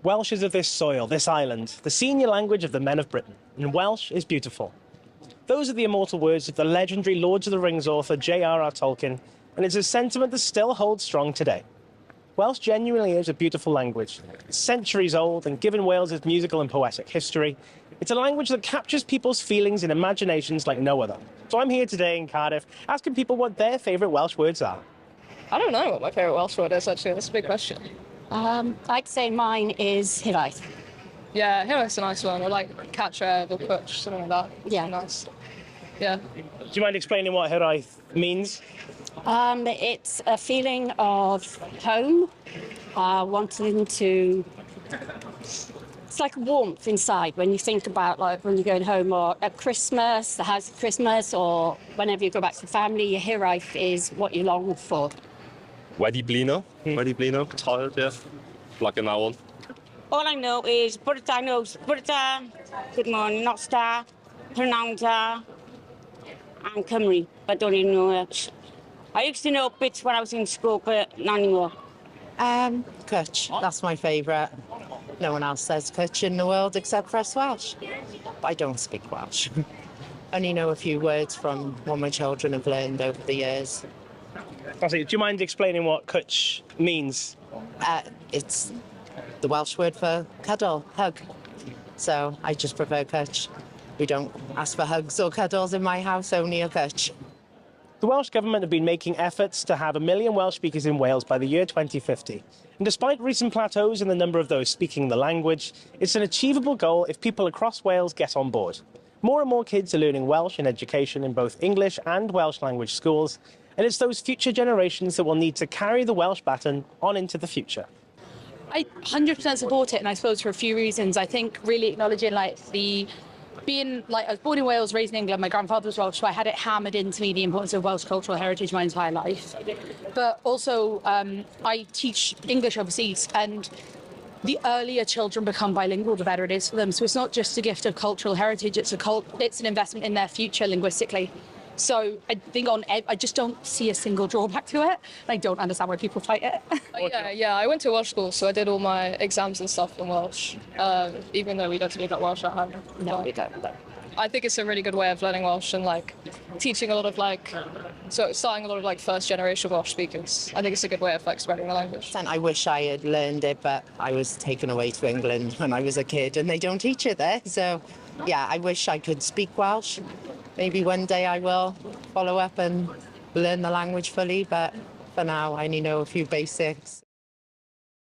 Welsh is of this soil, this island, the senior language of the men of Britain, and Welsh is beautiful. Those are the immortal words of the legendary Lord of the Rings author J.R.R. Tolkien, and it's a sentiment that still holds strong today. Welsh genuinely is a beautiful language. It's centuries old, and given Wales's musical and poetic history, it's a language that captures people's feelings and imaginations like no other. So I'm here today in Cardiff, asking people what their favourite Welsh words are. I don't know what my favourite Welsh word is, actually. That's a big question. I'd say mine is hiraeth. Yeah, hiraeth's a nice one. I like Cwtch or Cwtch, something like that. Yeah. Nice. Yeah. Do you mind explaining what hiraeth means? It's a feeling of home, wanting to... It's like warmth inside when you think about like when you're going home or at Christmas, the house at Christmas, or whenever you go back to family, your hiraeth is what you long for. Wedi blino, tired, yeah. Like an owl. All I know is Bwrda knows Bwrda, good morning, Nostar, Prynawnda, and Cymru. I don't even know it. I used to know bits when I was in school, but not anymore. Cwtch, that's my favourite. No one else says Cwtch in the world except for us Welsh. But I don't speak Welsh. Only know a few words from what my children have learned over the years. Do you mind explaining what Cwtch means? It's the Welsh word for cuddle, hug. So I just prefer Cwtch. We don't ask for hugs or cuddles in my house, only a Cwtch. The Welsh Government have been making efforts to have 1 million Welsh speakers in Wales by the year 2050. And despite recent plateaus in the number of those speaking the language, it's an achievable goal if people across Wales get on board. More and more kids are learning Welsh in education in both English and Welsh language schools, and it's those future generations that will need to carry the Welsh baton on into the future. I 100% support it, and I suppose for a few reasons. I think really acknowledging I was born in Wales, raised in England. My grandfather was Welsh, so I had it hammered into me the importance of Welsh cultural heritage my entire life. But also, I teach English overseas, and the earlier children become bilingual, the better it is for them. So it's not just a gift of cultural heritage; it's an investment in their future linguistically. So I think I just don't see a single drawback to it. I don't understand why people fight it. Yeah, I went to Welsh school, so I did all my exams and stuff in Welsh, even though we don't speak that Welsh at home. No, we don't. I think it's a really good way of learning Welsh and teaching a lot of starting a lot of first generation Welsh speakers. I think it's a good way of spreading the language. And I wish I had learned it, but I was taken away to England when I was a kid and they don't teach it there. So yeah, I wish I could speak Welsh. Maybe one day I will follow up and learn the language fully, but for now I only know a few basics.